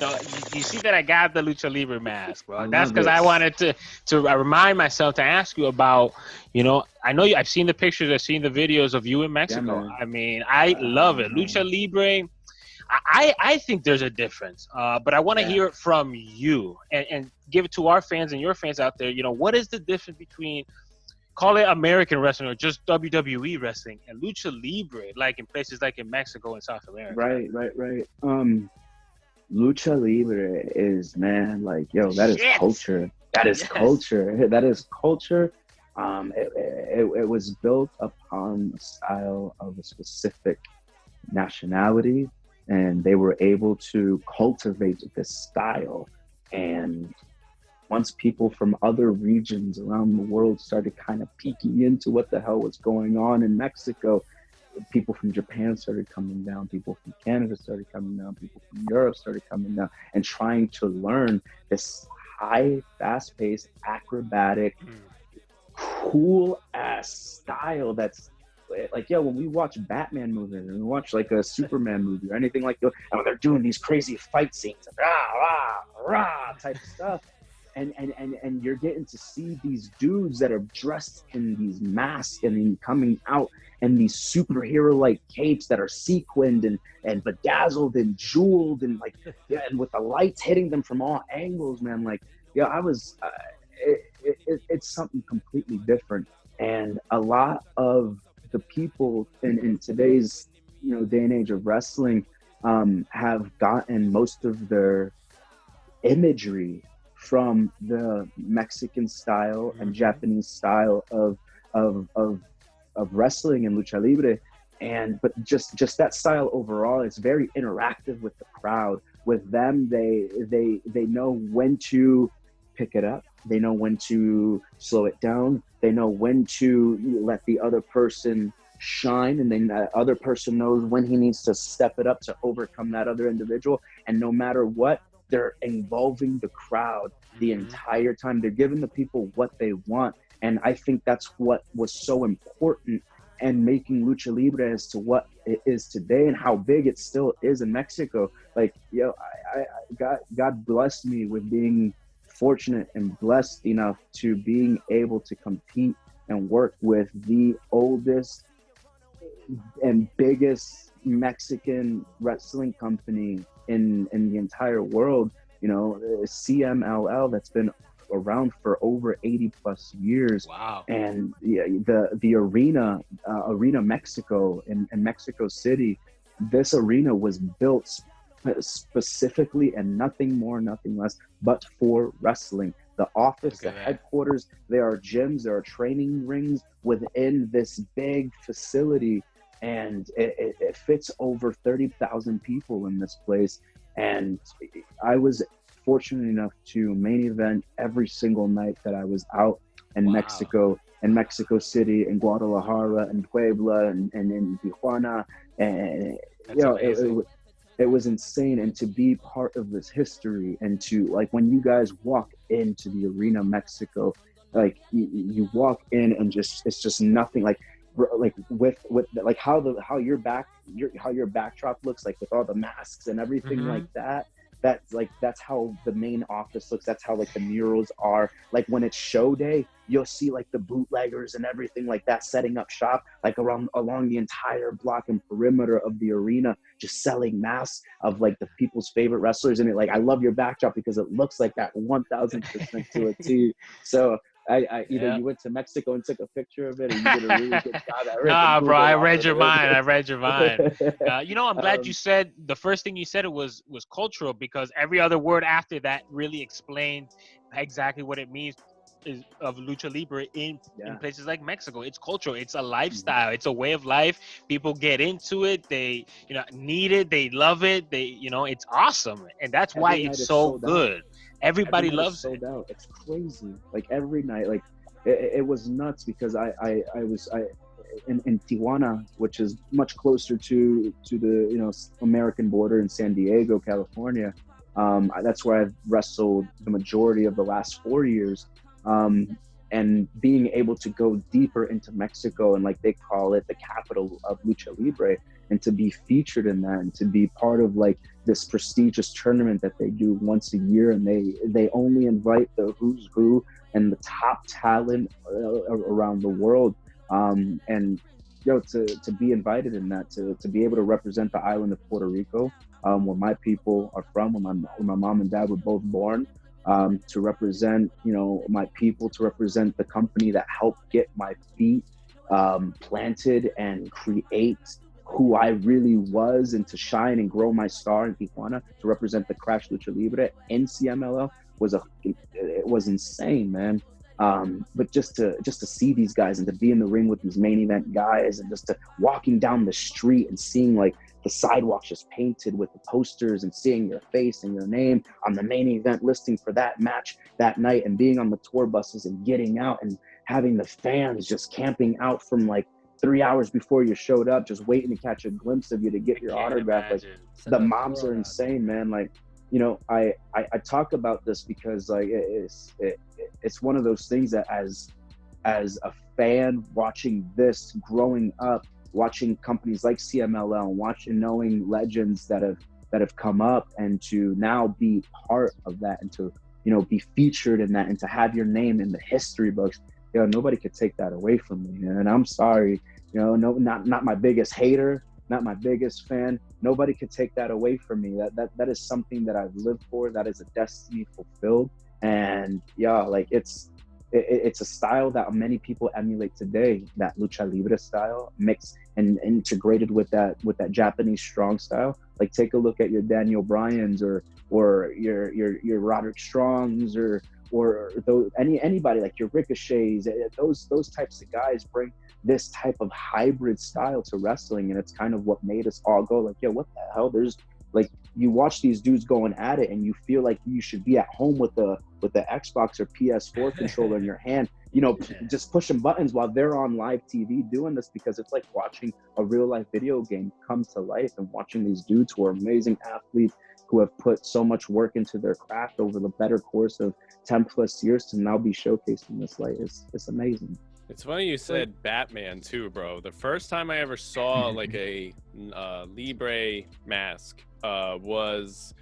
So you see that I got the Lucha Libre mask, I bro. That's love because it. I wanted to remind myself to ask you about, I know I've seen the pictures, I've seen the videos of you in Yeah, Mexico. man. I mean, I love it. Lucha Libre, I think there's a difference, but I want to Yeah. hear it from you and give it to our fans and your fans out there. What is the difference between, call it American wrestling or just WWE wrestling, and Lucha Libre, like in places like in Mexico and South America? Right. Lucha Libre is, man, like, yo, that is culture. That is culture. That is culture. It was built upon the style of a specific nationality, and they were able to cultivate this style. And once people from other regions around the world started kind of peeking into what the hell was going on in Mexico, people from Japan started coming down, people from Canada started coming down, people from Europe started coming down and trying to learn this high, fast-paced, acrobatic, cool-ass style that's like, when we watch Batman movies and we watch like a Superman movie or anything like that, and they're doing these crazy fight scenes, rah type stuff. And you're getting to see these dudes that are dressed in these masks and then coming out in these superhero-like capes that are sequined and bedazzled and jeweled and and with the lights hitting them from all angles, man. It's something completely different. And a lot of the people in today's day and age of wrestling have gotten most of their imagery from the Mexican style and Japanese style of wrestling and lucha libre, but just that style overall is very interactive with the crowd. With them, they know when to pick it up, they know when to slow it down, they know when to let the other person shine, and then that other person knows when he needs to step it up to overcome that other individual. And no matter what, they're involving the crowd the entire time. They're giving the people what they want. And I think that's what was so important and making Lucha Libre as to what it is today and how big it still is in Mexico. God blessed me with being fortunate and blessed enough to being able to compete and work with the oldest and biggest Mexican wrestling company in the entire world, CMLL, that's been around for over 80 plus years. Wow. And the arena Mexico in Mexico City, this arena was built specifically and nothing more, nothing less, but for wrestling. The office, the headquarters, there are gyms, there are training rings within this big facility, and it fits over 30,000 people in this place. And I was fortunate enough to main event every single night that I was out in Mexico, in Mexico City, in Guadalajara, and Puebla, and in Tijuana. And it was insane. And to be part of this history, and to, when you guys walk into the Arena Mexico, you walk in and it's just nothing with how your backdrop looks, with all the masks and everything like that. That's how the main office looks. That's how the murals are. When it's show day, you'll see the bootleggers and everything like that setting up shop along the entire block and perimeter of the arena, just selling masks of the people's favorite wrestlers. And I love your backdrop because it looks like that 1000% to a T. So you went to Mexico and took a picture of it, and you did a really good job. Nah, bro, I read your mind. I'm glad you said the first thing you said was cultural, because every other word after that really explained exactly what it means of Lucha Libre in places like Mexico. It's cultural. It's a lifestyle. It's a way of life. People get into it. They need it. They love it. It's awesome, and that's why it's so good. Everybody loves it. Out. It's crazy. Every night, it was nuts, because I was in Tijuana, which is much closer to the American border in San Diego, California. That's where I've wrestled the majority of the last 4 years. And being able to go deeper into Mexico, and they call it the capital of Lucha Libre, and to be featured in that, and to be part of this prestigious tournament that they do once a year, and they only invite the who's who and the top talent around the world. And to be invited in that, to be able to represent the island of Puerto Rico, where my people are from, where my mom and dad were both born, to represent my people, to represent the company that helped get my feet planted and create who I really was, and to shine and grow my star in Tijuana, to represent the Crash Lucha Libre in CMLL it was insane, man. But just to see these guys and to be in the ring with these main event guys, and just to walking down the street and seeing like the sidewalks just painted with the posters and seeing your face and your name on the main event listing for that match that night, and being on the tour buses and getting out and having the fans just camping out from like 3 hours before you showed up, just waiting to catch a glimpse of you to get your autograph. Imagine. Like the moms are insane, man. Like, I talk about this because like it's one of those things that as a fan watching this, growing up, watching companies like CMLL, knowing legends that have come up, and to now be part of that, and to be featured in that, and to have your name in the history books, nobody could take that away from me. And I'm sorry, not my biggest hater, not my biggest fan. Nobody could take that away from me. That is something that I've lived for. That is a destiny fulfilled. And like it's a style that many people emulate today, that Lucha Libre style, mixed and integrated with that Japanese strong style. Like, take a look at your Daniel Bryans or your Roderick Strongs or anybody like your Ricochets. Those types of guys bring this type of hybrid style to wrestling, and it's kind of what made us all go like, yo, what the hell? There's like, you watch these dudes going at it, and you feel like you should be at home with the Xbox or PS4 controller in your hand, just pushing buttons while they're on live TV doing this, because it's like watching a real life video game come to life, and watching these dudes who are amazing athletes, who have put so much work into their craft over the better course of 10 plus years, to now be showcased in this light. It's amazing. It's funny you said Batman too, bro. The first time I ever saw like a Libre mask was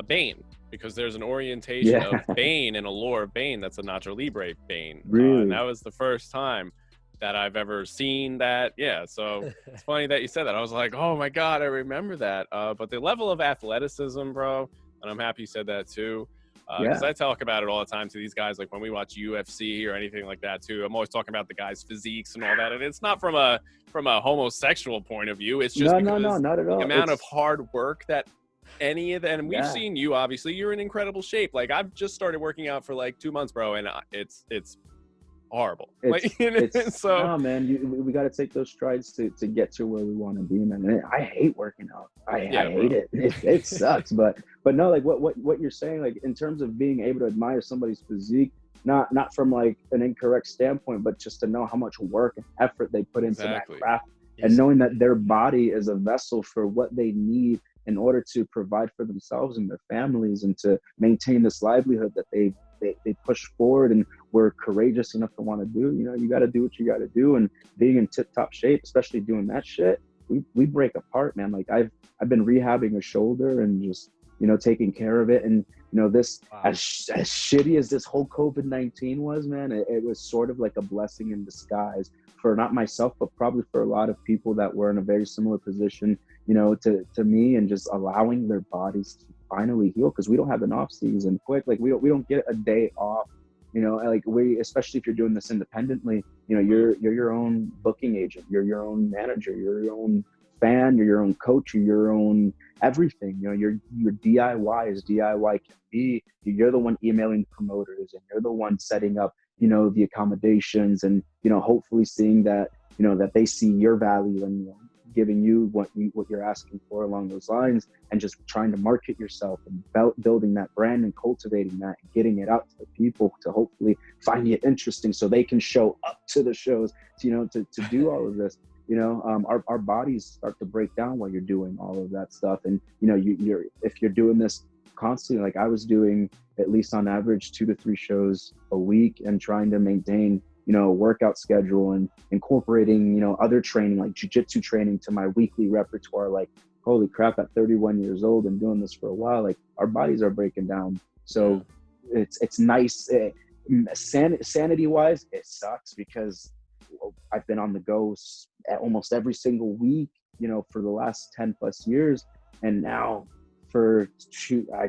Bane, because there's an orientation of Bane and a lore of Bane that's a Nacho Libre Bane. Really? And that was the first time that I've ever seen that. Yeah, so it's funny that you said that. I was like, oh my God, I remember that. But the level of athleticism, bro, and I'm happy you said that too. Because I talk about it all the time to these guys, like when we watch UFC or anything like that too. I'm always talking about the guys' physiques and all that, and it's not from a homosexual point of view. It's just not at all. The amount of hard work that any of that, and we've seen you. Obviously, you're in incredible shape. Like, I've just started working out for like 2 months, bro, and it's horrible. So no, man, we got to take those strides to get to where we want to be, man. And I hate working out. I hate it. It sucks, but no, like what you're saying, like in terms of being able to admire somebody's physique, not from like an incorrect standpoint, but just to know how much work and effort they put into that craft, and knowing that their body is a vessel for what they need in order to provide for themselves and their families, and to maintain this livelihood that they push forward and were courageous enough to want to do. You got to do what you got to do, and being in tip-top shape, especially doing that shit, we break apart, man. Like, I've been rehabbing a shoulder and just taking care of it, and this as shitty as this whole COVID-19 was, man, it was sort of like a blessing in disguise for not myself, but probably for a lot of people that were in a very similar position, to me, and just allowing their bodies to finally heal, because we don't have an off season quick. Like, we don't get a day off, like especially if you're doing this independently, you're your own booking agent, you're your own manager, you're your own fan, you're your own coach, you're your own everything. Your DIY as DIY can be. You're the one emailing promoters, and you're the one setting up the accommodations, and hopefully seeing that that they see your value, and giving you what you're asking for along those lines, and just trying to market yourself and building that brand and cultivating that and getting it out to the people to hopefully find it interesting, so they can show up to the shows, to do all of this. Our bodies start to break down while you're doing all of that stuff. And if you're doing this constantly, like I was doing at least on average 2 to 3 shows a week, and trying to maintain workout schedule, and incorporating other training like jiu-jitsu training to my weekly repertoire, like holy crap, at 31 years old and doing this for a while, like our bodies are breaking down. So it's nice. Sanity wise, it sucks because I've been on the go almost every single week, you know, for the last 10 plus years. And now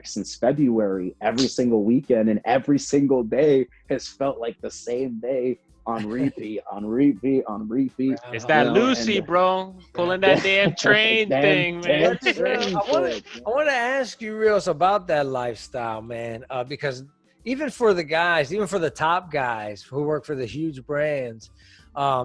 since February, every single weekend and every single day has felt like the same day on repeat, on repeat, on repeat. It's that Lucy, bro, pulling that damn train thing, man. I want to ask you, Rios, about that lifestyle, man, because even for the guys, even for the top guys who work for the huge brands,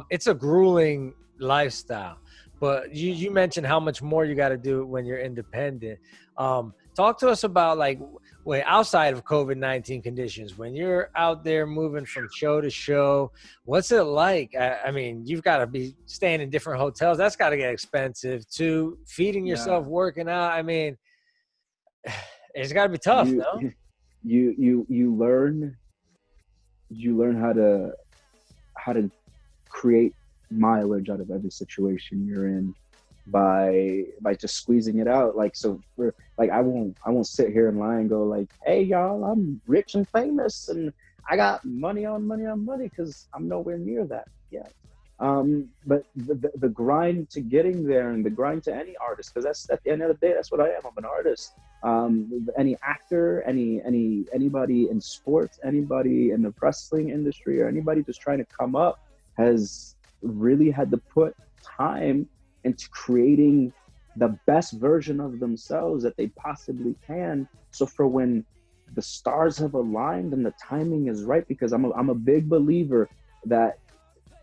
it's a grueling lifestyle. But you mentioned how much more you got to do when you're independent. Talk to us about, like, when outside of COVID-19 conditions, when you're out there moving from show to show, what's it like? I mean, you've got to be staying in different hotels. That's got to get expensive too. Feeding yourself, working out. I mean, it's got to be tough, no? You learn how to create mileage out of every situation you're in by just squeezing it out. Like, so for, like, I won't sit here and lie and go like, hey y'all, I'm rich and famous and I got money on money on money, because I'm nowhere near that yet. But the grind to getting there, and the grind to any artist, because that's at the end of the day, that's what I am. I'm an artist. Any actor, anybody in sports, anybody in the wrestling industry, or anybody just trying to come up has really had to put time into creating the best version of themselves that they possibly can. So for when the stars have aligned and the timing is right, because I'm a big believer that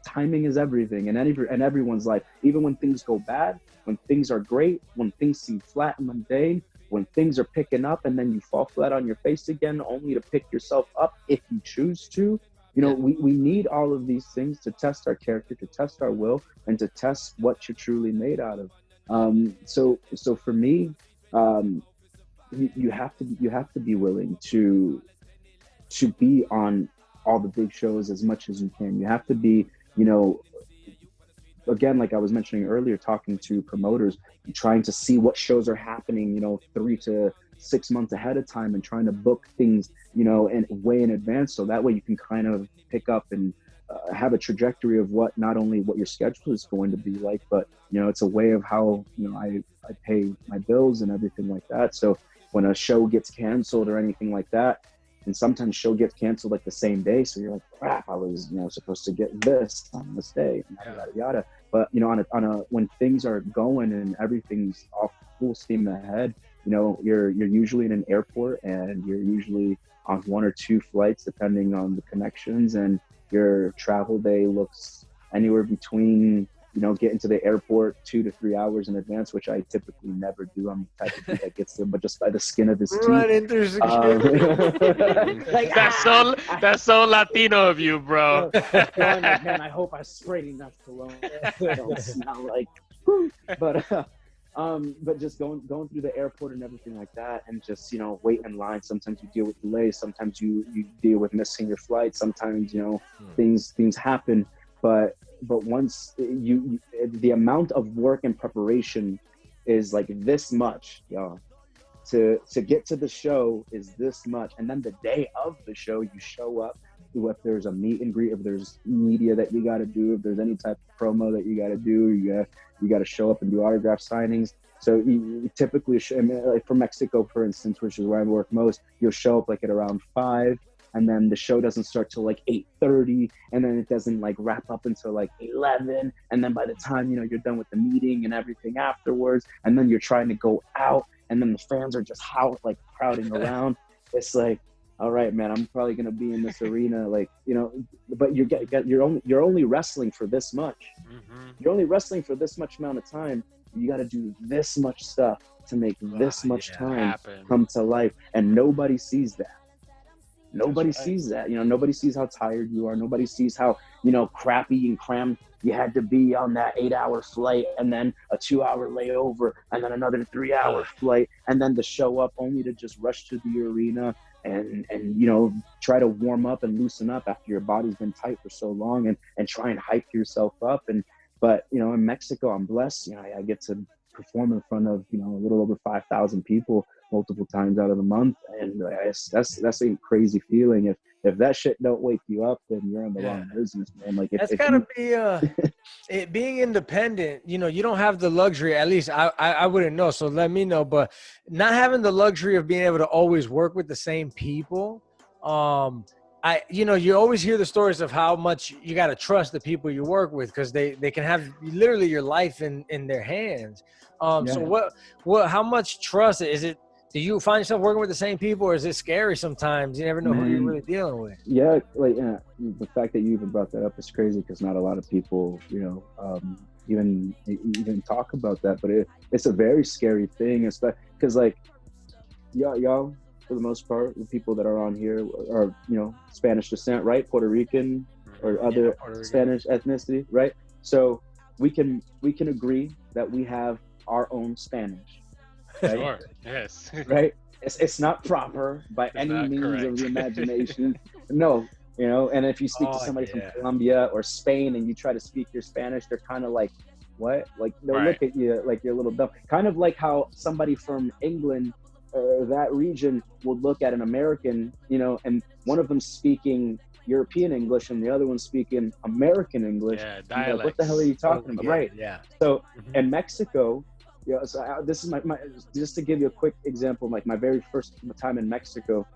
timing is everything in everyone's life. Even when things go bad, when things are great, when things seem flat and mundane, when things are picking up and then you fall flat on your face again, only to pick yourself up if you choose to. You know, we need all of these things to test our character, to test our will, and to test what you're truly made out of. So for me, you have to be willing to be on all the big shows as much as you can. You have to be, you know, again, like I was mentioning earlier, talking to promoters, trying to see what shows are happening, you know, 3 to 6 months ahead of time, and trying to book things, you know, and way in advance. So that way you can kind of pick up and have a trajectory of what, not only what your schedule is going to be like, but, you know, it's a way of how, you know, I pay my bills and everything like that. So when a show gets canceled or anything like that, and sometimes show gets canceled like the same day, so you're like, crap, I was, you know, supposed to get this on this day, yada yada. But, you know, on a when things are going and everything's off full steam ahead, you know, you're usually in an airport, and you're usually on 1 or 2 flights depending on the connections, and your travel day looks anywhere between, you know, getting to the airport 2 to 3 hours in advance, which I typically never do. I'm the type of dude that gets there, but just by the skin of his teeth. Running through security. Like, That's so Latino of you, bro. Like, man, I hope I sprayed enough cologne. I don't smell like. But just going through the airport and everything like that, and just, you know, waiting in line. Sometimes you deal with delays. Sometimes you deal with missing your flight. Sometimes, you know, things happen. But once the amount of work and preparation is like this much, y'all. To get to the show is this much, and then the day of the show, you show up. If there's a meet and greet, if there's media that you got to do, if there's any type of promo that you got to do, you got to show up and do autograph signings. So you typically, like for Mexico, for instance, which is where I work most, you'll show up like at around 5, and then the show doesn't start till like 8:30, and then it doesn't like wrap up until like 11, and then by the time, you know, you're done with the meeting and everything afterwards, and then you're trying to go out, and then the fans are just crowding around. It's like, all right, man, I'm probably gonna be in this arena, like, you know, but you're only wrestling for this much. Mm-hmm. You're only wrestling for this much amount of time. You got to do this much stuff to make this much time come to life, and nobody sees that. Nobody sees that. You know, nobody sees how tired you are. Nobody sees how, you know, crappy and crammed you had to be on that 8-hour flight, and then a 2-hour layover, and then another 3-hour flight, and then to show up only to just rush to the arena and you know, try to warm up and loosen up after your body's been tight for so long, and try and hype yourself up. But, you know, in Mexico, I'm blessed. You know, I get to perform in front of, you know, a little over 5,000 people multiple times out of the month. And that's a crazy feeling. If that shit don't wake you up, then you're in the wrong business, man. Like that's gotta be it being independent. You know, you don't have the luxury. At least I wouldn't know. So let me know. But not having the luxury of being able to always work with the same people. You know, you always hear the stories of how much you got to trust the people you work with, because they can have literally your life in their hands. So how much trust is it? Do you find yourself working with the same people, or is it scary sometimes? You never know who you're really dealing with. Yeah, like the fact that you even brought that up is crazy, because not a lot of people, you know, even talk about that. But it's a very scary thing, especially because like y'all, for the most part, the people that are on here are, you know, Spanish descent, right? Puerto Rican or other Spanish ethnicity, right? So we can agree that we have our own Spanish. Right? Sure. Yes. Right. It's not proper by any means of the imagination. No, you know. And if you speak to somebody from Colombia or Spain and you try to speak your Spanish, they're kind of like, "What?" Like they'll look at you like you're a little dumb. Kind of like how somebody from England or that region would look at an American, you know, and one of them speaking European English and the other one speaking American English. Yeah, dialects. You know, what the hell are you talking about? Right. Yeah. So in Mexico. Yeah, so this is my just to give you a quick example, like my very first time in Mexico,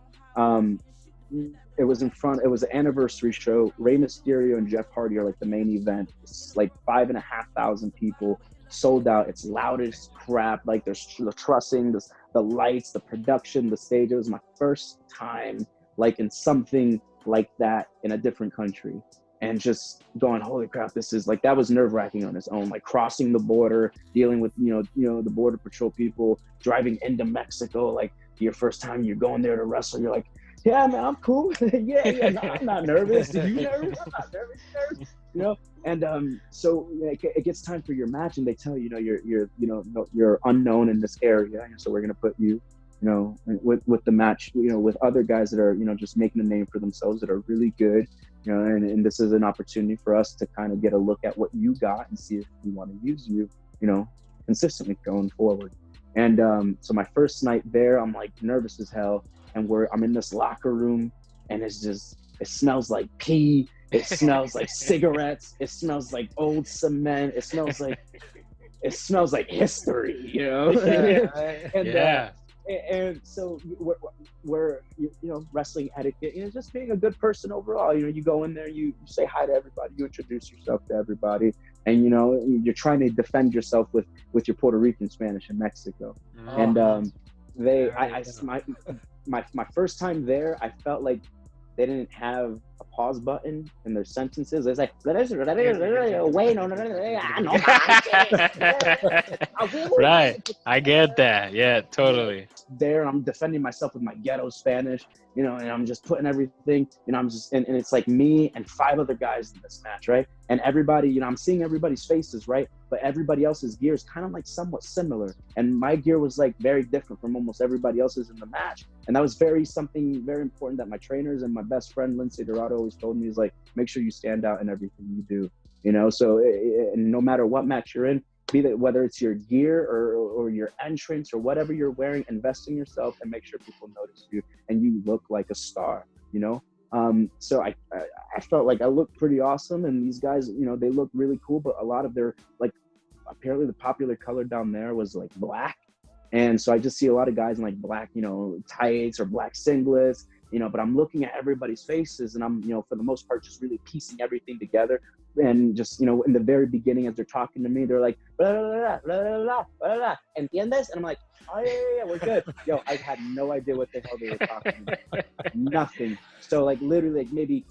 it was an anniversary show. Rey Mysterio and Jeff Hardy are like the main event. It's like 5,500 people, sold out. It's loud as crap. Like there's the trussing, the lights, the production, the stage. It was my first time like in something like that in a different country. And just going, holy crap, this is like, that was nerve wracking on its own, like crossing the border, dealing with, you know, the border patrol people, driving into Mexico, like your first time you're going there to wrestle. You're like, yeah, man, I'm cool. yeah, no, I'm not nervous. Are you nervous? I'm not nervous, you know? And so it gets time for your match and they tell you, you're unknown in this area. So we're going to put you, you know, with the match, you know, with other guys that are, you know, just making a name for themselves that are really good. You know, and this is an opportunity for us to kind of get a look at what you got and see if we want to use you, you know, consistently going forward. And so my first night there, I'm like nervous as hell, and I'm in this locker room, and it smells like pee, it smells like cigarettes, it smells like old cement, it smells like history, you know. And so we're you know, wrestling etiquette, you know, just being a good person overall. You know, you go in there, you say hi to everybody, you introduce yourself to everybody, and you know, you're trying to defend yourself with your Puerto Rican Spanish in Mexico. And my first time there, I felt like they didn't have a pause button in their sentences. It's like, right. I get that. Yeah, totally. There, I'm defending myself with my ghetto Spanish, you know, and I'm just putting everything, you know, I'm just, and it's like me and 5 other guys in this match, right? And everybody, you know, I'm seeing everybody's faces, right? But everybody else's gear is kind of like somewhat similar. And my gear was like very different from almost everybody else's in the match. And that was something very important that my trainers and my best friend, Lindsay Dorado, always told me, is like, make sure you stand out in everything you do, you know? So no matter what match you're in, be that whether it's your gear or your entrance or whatever you're wearing, invest in yourself and make sure people notice you and you look like a star, you know? So I felt like I looked pretty awesome, and these guys, you know, they look really cool, but a lot of their, like, apparently the popular color down there was like black. And so I just see a lot of guys in like black, you know, tights or black singlets, you know, but I'm looking at everybody's faces and I'm, you know, for the most part, just really piecing everything together. And just, you know, in the very beginning, as they're talking to me, they're like, blah, blah, blah, blah, blah, blah, blah, ¿entiendes? And I'm like, oh, yeah, we're good. Yo, I had no idea what the hell they were talking about. Nothing. So, like, literally, like, maybe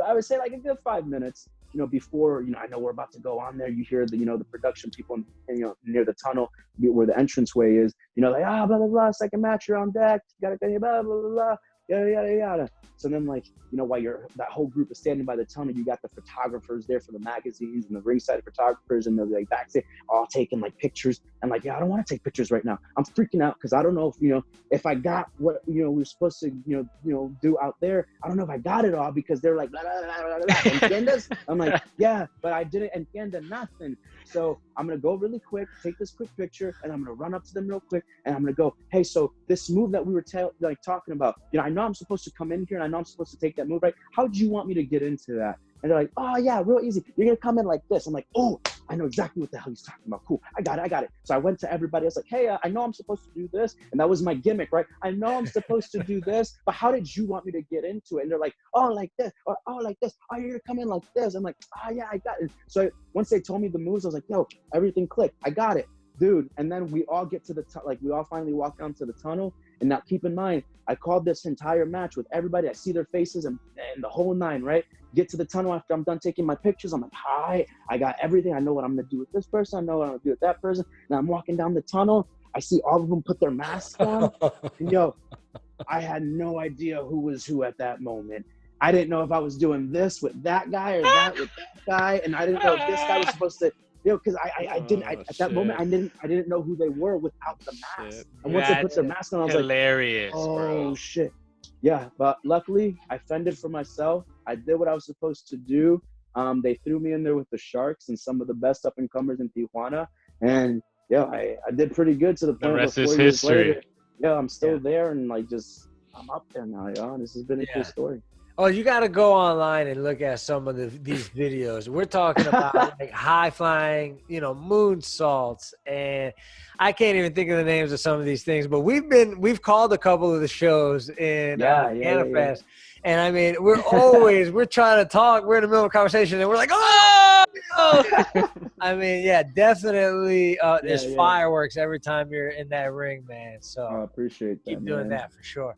I would say, like, a good 5 minutes, you know, before, you know, I know we're about to go on there. You hear the, you know, the production people, you know, near the tunnel where the entranceway is, you know, like, blah, blah, blah, second match, you're on deck, gotta, blah, blah, blah, blah, yada, yada, yada. So then, like, you know, while that whole group is standing by the tunnel, you got the photographers there for the magazines and the ringside photographers, and they're like backstage all taking like pictures. And like, yeah, I don't want to take pictures right now. I'm freaking out because I don't know if, you know, if I got what, you know, we were supposed to, you know, do out there. I don't know if I got it all because they're like, blah, blah, blah, blah, blah. ¿Entiendes? I'm like, yeah, but I didn't entiende nothing. So I'm going to go really quick, take this quick picture, and I'm going to run up to them real quick, and I'm going to go, hey, so this move that we were like talking about, you know, I know I'm supposed to come in here, and I know I'm supposed to take that move, right? How do you want me to get into that? And they're like, oh, yeah, real easy. You're going to come in like this. I'm like, oh, I know exactly what the hell he's talking about. Cool. I got it. So I went to everybody. I was like, hey, I know I'm supposed to do this. And that was my gimmick, right? I know I'm supposed to do this, but how did you want me to get into it? And they're like, oh, like this, or oh, like this. Oh, you're going to come in like this. I'm like, oh, yeah, I got it. So once they told me the moves, I was like, yo, everything clicked. I got it, dude. And then we all get to we all finally walk down to the tunnel. And now keep in mind, I called this entire match with everybody. I see their faces and the whole nine, right? Get to the tunnel after I'm done taking my pictures. I'm like, hi, I got everything. I know what I'm going to do with this person. I know what I'm going to do with that person. And I'm walking down the tunnel. I see all of them put their masks on. And yo, I had no idea who was who at that moment. I didn't know if I was doing this with that guy or that with that guy. And I didn't know if this guy was supposed to, you know, because at that moment, I didn't know who they were without the mask. And once they put their mask on, I was hilarious, like, oh, bro. shit. Yeah, but luckily, I fended for myself. I did what I was supposed to do. They threw me in there with the Sharks and some of the best up-and-comers in Tijuana. And, yeah, I did pretty good to the point the rest where 4 is years history. later, yeah, I'm still there and, like, I'm up there now, y'all. This has been a cool story. Oh, you got to go online and look at some of these videos. We're talking about like high flying, you know, moonsaults, and I can't even think of the names of some of these things. But we've called a couple of the shows in Canafest, and I mean, we're trying to talk. We're in the middle of a conversation, and we're like, oh! I mean, yeah, definitely. There's fireworks every time you're in that ring, man. So I appreciate that. Keep doing that for sure.